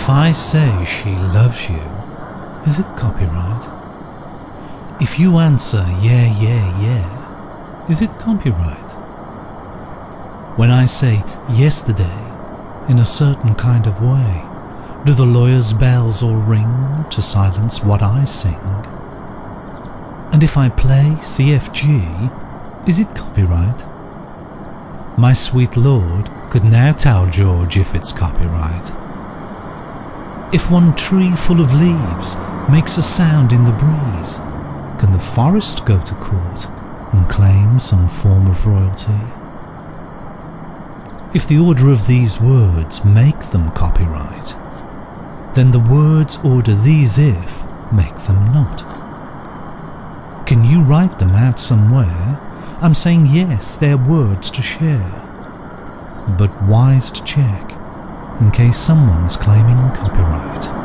If I say she loves you, is it copyright? If you answer yeah, yeah, yeah, is it copyright? When I say yesterday in a certain kind of way, do the lawyer's bells all ring to silence what I sing? And if I play CFG, is it copyright? My sweet lord could now tell George if it's copyright. If one tree full of leaves makes a sound in the breeze, can the forest go to court and claim some form of royalty? If the order of these words make them copyright, then the words order these if make them not. Can you write them out somewhere? I'm saying yes, they're words to share, but wise to check in case someone's claiming copyright.